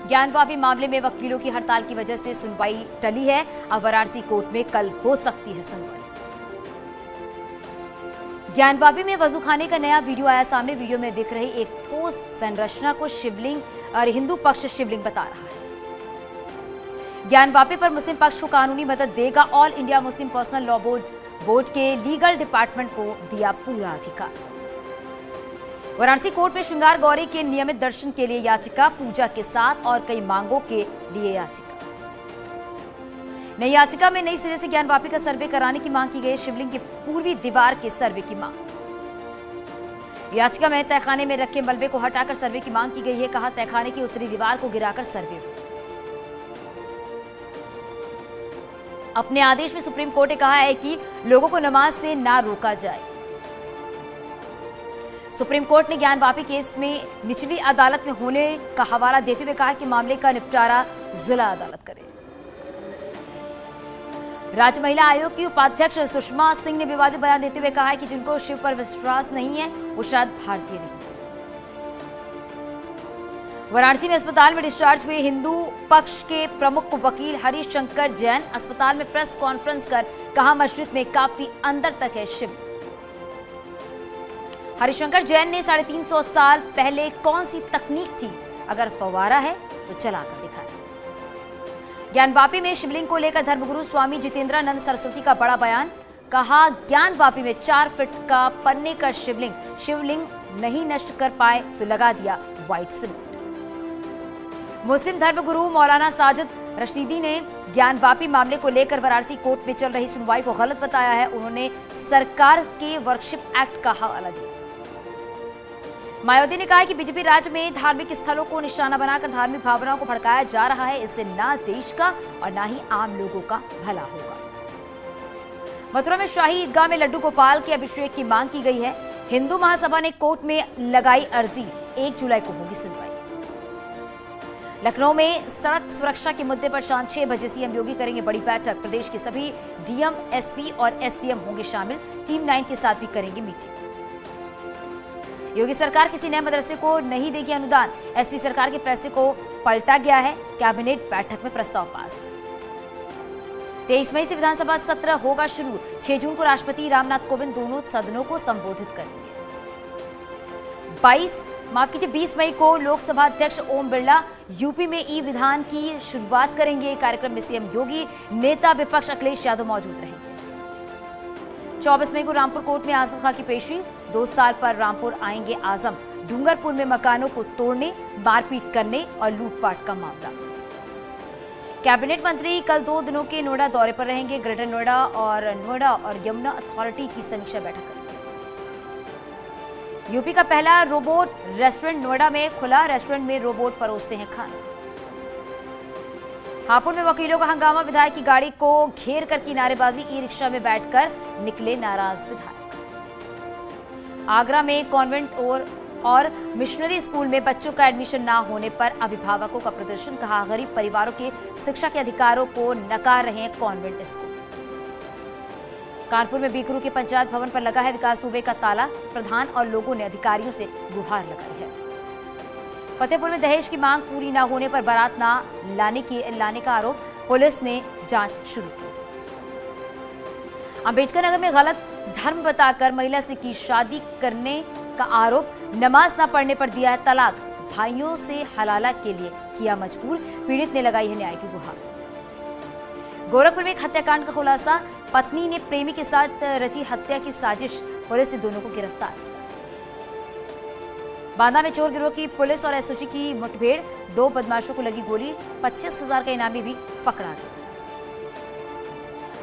ज्ञानवापी मामले में वकीलों की हड़ताल की वजह से सुनवाई टली है। अब वाराणसी कोर्ट में कल हो सकती है सुनवाई। ज्ञानवापी में वजूखाने का नया वीडियो आया सामने। वीडियो में दिख रही एक ठोस संरचना को शिवलिंग और हिंदू पक्ष शिवलिंग बता रहा है। ज्ञानवापी पर मुस्लिम पक्ष को कानूनी मदद देगा। All India Muslim personal law board के लीगल डिपार्टमेंट को दिया पूरा अधिकार। वाराणसी कोर्ट में श्रृंगार गौरी के नियमित दर्शन के लिए याचिका, पूजा के साथ और कई मांगों के लिए याचिका। नई याचिका में नई सिरे से ज्ञानवापी का सर्वे कराने की मांग की गई। शिवलिंग की पूर्वी दीवार के सर्वे की मांग। याचिका में तहखाने में रखे मलबे को हटाकर सर्वे की मांग की गई है। कहा तहखाने की उत्तरी दीवार को गिराकर सर्वे हो। अपने आदेश में सुप्रीम कोर्ट ने कहा है कि लोगों को नमाज से ना रोका जाए। सुप्रीम कोर्ट ने ज्ञानवापी केस में निचली अदालत में होने का हवाला देते हुए कहा कि मामले का निपटारा जिला अदालत करे। राज्य महिला आयोग की उपाध्यक्ष सुषमा सिंह ने विवादित बयान देते हुए कहा है कि जिनको शिव पर विश्वास नहीं है वो शायद भारतीय नहीं। वाराणसी में अस्पताल में डिस्चार्ज हुए हिंदू पक्ष के प्रमुख वकील हरिशंकर जैन अस्पताल में प्रेस कॉन्फ्रेंस कर कहा मस्जिद में काफी अंदर तक है शिव। हरिशंकर जैन ने 350 साल पहले कौन सी तकनीक थी, अगर फव्वारा है तो चलाकर दिखाया। ज्ञानवापी में शिवलिंग को लेकर धर्मगुरु स्वामी जितेंद्रानंद सरस्वती का बड़ा बयान। कहा ज्ञानवापी में 4 फीट का पन्ने का शिवलिंग नहीं नष्ट कर पाए तो लगा दिया व्हाइट सीमेंट। मुस्लिम धर्मगुरु मौलाना साजिद रशीदी ने ज्ञानवापी मामले को लेकर वाराणसी कोर्ट में चल रही सुनवाई को गलत बताया है। उन्होंने सरकार के वर्कशिप एक्ट का हवाला दिया। मायावती ने कहा कि बीजेपी राज्य में धार्मिक स्थलों को निशाना बनाकर धार्मिक भावनाओं को भड़काया जा रहा है। इससे ना देश का और ना ही आम लोगों का भला होगा। मथुरा में शाही ईदगाह में लड्डू गोपाल के अभिषेक की मांग की गई है। हिंदू महासभा ने कोर्ट में लगाई अर्जी। 1 जुलाई को होगी सुनवाई। लखनऊ में सड़क सुरक्षा के मुद्दे पर शाम 6 बजे सीएम योगी करेंगे बड़ी बैठक। प्रदेश के सभी डीएम, एसपी और एसडीएम होंगे शामिल। टीम 9 के साथ भी करेंगे मीटिंग। योगी सरकार किसी नए मदरसे को नहीं देगी अनुदान। एसपी सरकार के फैसले को पलटा गया है। कैबिनेट बैठक में प्रस्ताव पास। 23 मई से विधानसभा सत्र होगा शुरू। 6 जून को राष्ट्रपति रामनाथ कोविंद दोनों सदनों को संबोधित करेंगे। 20 मई को लोकसभा अध्यक्ष ओम बिरला यूपी में ई विधान की शुरुआत करेंगे। कार्यक्रम में सीएम योगी, नेता विपक्ष अखिलेश यादव मौजूद रहेंगे। 24 मई को रामपुर कोर्ट में आजम खां की पेशी। 2 साल पर रामपुर आएंगे आजम। डूंगरपुर में मकानों को तोड़ने, मारपीट करने और लूटपाट का मामला। कैबिनेट मंत्री कल 2 दिनों के नोएडा दौरे पर रहेंगे। ग्रेटर नोएडा और यमुना अथॉरिटी की समीक्षा बैठक करेंगे। यूपी का पहला रोबोट रेस्टोरेंट नोएडा में खुला। रेस्टोरेंट में रोबोट परोसते हैं खाना। हापुड़ में वकीलों का हंगामा। विधायक की गाड़ी को घेर कर की नारेबाजी। ई रिक्शा में बैठकर निकले नाराज विधायक। आगरा में कॉन्वेंट और मिशनरी स्कूल में बच्चों का एडमिशन ना होने पर अभिभावकों का प्रदर्शन। कहा गरीब परिवारों के शिक्षा के अधिकारों को नकार रहे हैं कॉन्वेंट स्कूल। कानपुर में बीकरू के पंचायत भवन पर लगा है विकास दुबे का ताला। प्रधान और लोगों ने अधिकारियों से गुहार लगाई है। फतेहपुर में दहेज की मांग पूरी न होने पर बारात ना लाने का आरोप। पुलिस ने जांच शुरू की। अंबेडकर नगर में गलत धर्म बताकर महिला से की शादी करने का आरोप। नमाज न पढ़ने पर दिया है तलाक। भाइयों से हलाला के लिए किया मजबूर। पीड़ित ने लगाई है न्याय की गुहार। गोरखपुर में एक हत्याकांड का खुलासा। पत्नी ने प्रेमी के साथ रची हत्या की साजिश। पुलिस ने दोनों को गिरफ्तार। बांदा में चोर गिरोह की पुलिस और एसओजी की मुठभेड़। 2 बदमाशों को लगी गोली। 25,000 का इनामी भी पकड़ा गया।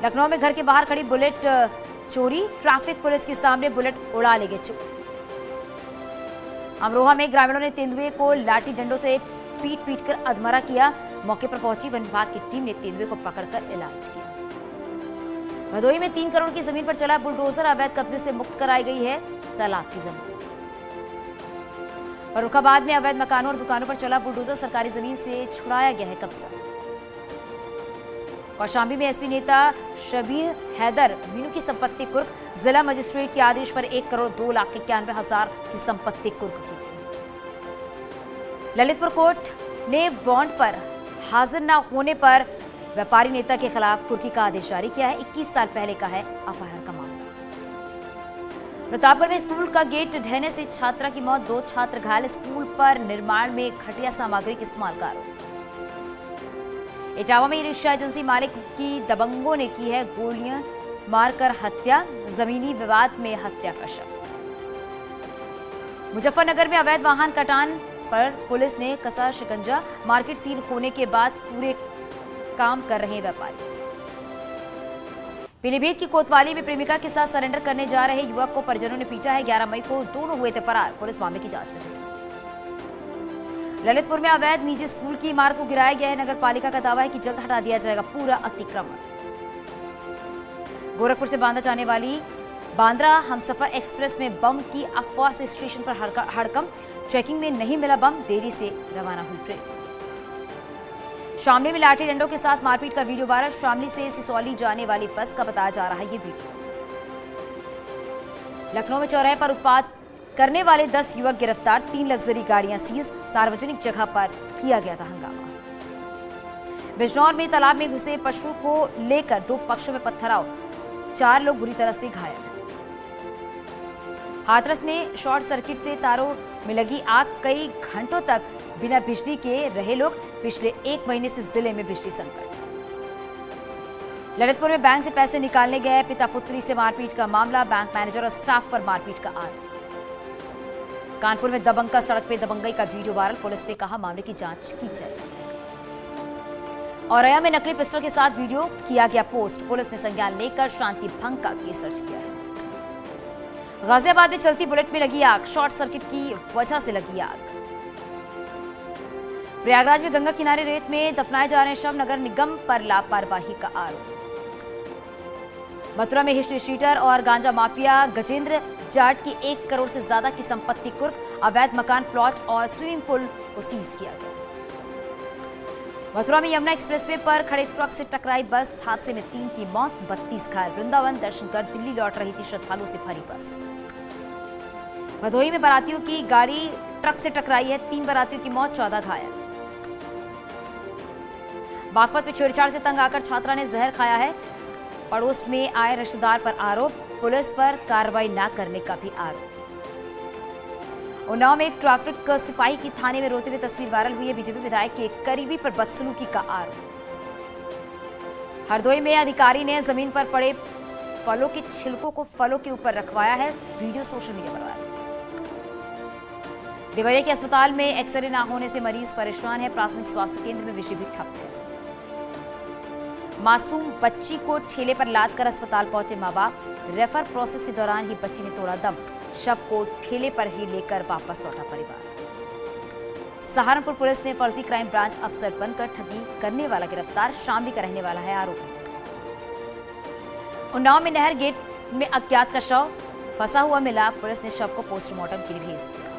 लखनऊ में घर के बाहर खड़ी बुलेट चोरी। ट्रैफिक पुलिस के सामने बुलेट उड़ा ले गए चोर। अमरोहा में ग्रामीणों ने तेंदुए को लाठी डंडों से पीट कर अधमरा किया। मौके पर पहुंची वन विभाग की टीम ने तेंदुए को पकड़कर इलाज किया। भदोही में 3 करोड़ की जमीन पर चला बुलडोजर। अवैध कब्जे से मुक्त कराई गई है तालाब की जमीन। फर्रुखाबाद में अवैध मकानों और दुकानों पर चला बुलडोजर। सरकारी जमीन से छुड़ाया गया है कब्जा। कौशाम्बी में एसपी नेता शबीर हैदर मीनू की संपत्ति कुर्क। जिला मजिस्ट्रेट के आदेश पर 1,02,91,000 की संपत्ति कुर्क की। ललितपुर कोर्ट ने बॉन्ड पर हाजिर न होने पर व्यापारी नेता के खिलाफ कुर्की का आदेश जारी किया है। 21 साल पहले का है अपहरण का मामला। प्रतापगढ़ में स्कूल का गेट ढहने से छात्रा की मौत, 2 छात्र घायल। स्कूल पर निर्माण में घटिया सामग्री के इस्तेमाल का आरोप। इटावा में रिक्शा एजेंसी मालिक की दबंगों ने की है गोलियां मारकर हत्या, जमीनी विवाद में हत्या का शक। मुजफ्फरनगर में अवैध वाहन कटान पर पुलिस ने कसा शिकंजा, मार्केट सील होने के बाद पूरे काम कर रहे व्यापारी। पीलीभीत की कोतवाली में प्रेमिका के साथ सरेंडर करने जा रहे युवक को परिजनों ने पीटा है। 11 मई को दोनों हुए थे फरार, पुलिस मामले की जांच में जुटी। ललितपुर में अवैध निजी स्कूल की इमारत को गिराया गया है। नगर पालिका का दावा है कि जल्द हटा दिया जाएगा पूरा अतिक्रमण। गोरखपुर से बांदा जाने वाली बांद्रा हमसफर एक्सप्रेस में बम की अफवाह से स्टेशन पर हड़कंप। चेकिंग में नहीं मिला बम, देरी से रवाना हुई ट्रेन। शामली में लाठी डंडों के साथ मारपीट का वीडियो वायरल। शामली से सिसौली जाने वाली बस का बताया जा रहा है ये वीडियो। लखनऊ में चौराहे पर उत्पात करने वाले 10 युवक गिरफ्तार, 3 लग्जरी गाड़ियां सीज। सार्वजनिक जगह पर किया गया था हंगामा। बिजनौर में तालाब में घुसे पशु को लेकर 2 पक्षों में पत्थराव, 4 लोग बुरी तरह से घायल। हाथरस में शॉर्ट सर्किट से तारों में लगी आग, कई घंटों तक बिना बिजली के रहे लोग। पिछले 1 महीने से जिले में बिजली संकट। ललितपुर में बैंक से पैसे निकालने गए पिता पुत्री से मारपीट का मामला, बैंक मैनेजर और स्टाफ पर मारपीट का आरोप। कानपुर में दबंग का सड़क पे दबंगई का वीडियो वायरल, पुलिस ने कहा मामले की जांच की जाएगी। औरैया में नकली पिस्टल के साथ वीडियो किया गया पोस्ट, पुलिस ने संज्ञान लेकर शांति भंग का केस दर्ज किया है। गाजियाबाद में चलती बुलेट में लगी आग, शॉर्ट सर्किट की वजह से लगी आग। प्रयागराज में गंगा किनारे रेत में दफनाए जा रहे शव, नगर निगम पर लापरवाही का आरोप। मथुरा में हिस्ट्री शीटर और गांजा माफिया गजेंद्र जाट की 1 करोड़ से ज्यादा की संपत्ति कुर्क, अवैध मकान प्लॉट और स्विमिंग पूल को सीज किया गया। मथुरा में यमुना एक्सप्रेसवे पर खड़े ट्रक से टकराई बस, हादसे में 3 की मौत, 32 घायल। वृंदावन दर्शन कर दिल्ली लौट रही थी श्रद्धालुओं से भरी बस। भदोही में बारातियों की गाड़ी ट्रक से टकराई है, 3 बारातियों की मौत, 14 घायल। बागपत में छेड़छाड़ से तंग आकर छात्रा ने जहर खाया है, पड़ोस में आए रिश्तेदार पर आरोप, पुलिस पर कार्रवाई न करने का भी आरोप। उन्नाव में एक ट्रैफिक सिपाही की थाने में रोते हुए तस्वीर वायरल हुई है, बीजेपी विधायक के करीबी पर बदसलूकी का आरोप। हरदोई में अधिकारी ने जमीन पर पड़े फलों के छिलकों को फलों के ऊपर रखवाया है, वीडियो सोशल मीडिया पर वायरल। देवरिया के अस्पताल में एक्सरे न होने से मरीज परेशान है, प्राथमिक स्वास्थ्य केंद्र में बिजली भी ठप है। मासूम बच्ची को ठेले पर लादकर अस्पताल पहुंचे मां बाप, रेफर प्रोसेस के दौरान ही बच्ची ने तोड़ा दम, शव को ठेले पर ही लेकर वापस लौटा परिवार। सहारनपुर पुलिस ने फर्जी क्राइम ब्रांच अफसर बनकर ठगी करने वाला गिरफ्तार, शामली का रहने वाला है आरोपी। उन्नाव में नहर गेट में अज्ञात का शव फंसा हुआ मिला, पुलिस ने शव को पोस्टमार्टम के लिए भेज दिया।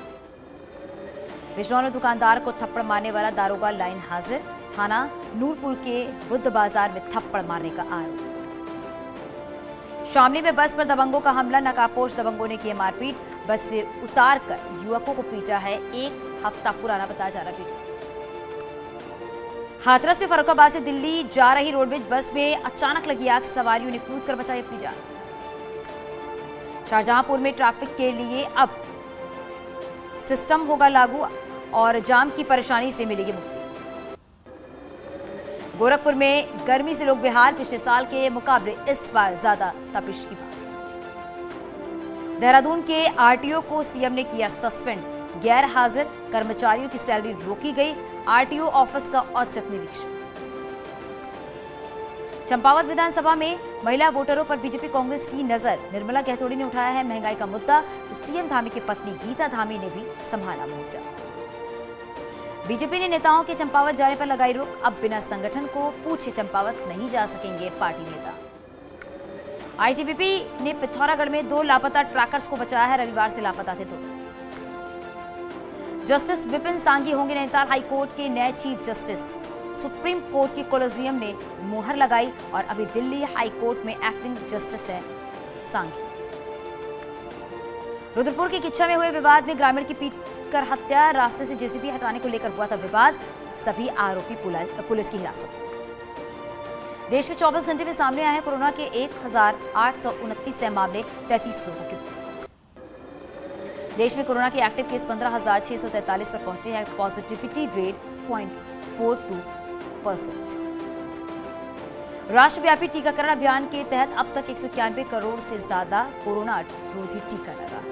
बिजनौर में दुकानदार को थप्पड़ मारने वाला दारोगा लाइन हाजिर, थाना नूरपुर के बुद्ध बाजार में थप्पड़ मारने का आरोप। शामली में बस पर दबंगों का हमला, नकाबपोश दबंगों ने किए मारपीट, बस से उतारकर युवकों को पीटा है, 1 हफ्ता पुराना बताया जा रहा है। हाथरस में फर्रुखाबाद से दिल्ली जा रही रोडवेज बस में अचानक लगी आग, सवारियों ने कूदकर बचाई अपनी जान। शाहजहांपुर में ट्रैफिक के लिए अब सिस्टम होगा लागू और जाम की परेशानी से मिलेगी मुक्ति। गोरखपुर में गर्मी से लोग बेहाल, पिछले साल के मुकाबले इस बार ज्यादा तपिश की बात। देहरादून के आरटीओ को सीएम ने किया सस्पेंड, गैर हाजिर कर्मचारियों की सैलरी रोकी गई, आरटीओ ऑफिस का औचक निरीक्षण। चंपावत विधानसभा में महिला वोटरों पर बीजेपी कांग्रेस की नजर, निर्मला गहतोड़ी ने उठाया है महंगाई का मुद्दा, तो सीएम धामी की पत्नी गीता धामी ने भी संभाला मोर्चा। बीजेपी ने नेताओं के चंपावत जाने पर लगाई रोक, अब बिना संगठन को पूछे चंपावत नहीं जा सकेंगे पार्टी नेता। आईटीबीपी ने पिथौरागढ़ में 2 लापता ट्रैकर्स को बचाया है, रविवार से लापता थे 2। जस्टिस विपिन सांघी होंगे नैनीताल हाईकोर्ट के नए चीफ जस्टिस, सुप्रीम कोर्ट की कोलेजियम ने मुहर लगाई और अभी दिल्ली हाईकोर्ट में एक्टिंग जस्टिस है सांघी। रुद्रपुर की किच्छा में हुए विवाद में ग्रामीण की पीटकर हत्या, रास्ते से जेसीबी हटाने को लेकर हुआ था विवाद, सभी आरोपी पुलिस की हिरासत में। देश में 24 घंटे में सामने आए हैं कोरोना के 1829 नए मामले, 33 लोगों के। देश में कोरोना के एक्टिव केस 15,643 पर पहुंचे हैं, पॉजिटिविटी रेट 0.42%। राष्ट्रव्यापी टीकाकरण अभियान के तहत अब तक 191 करोड़ से ज्यादा कोरोना रोधी टीका लगा।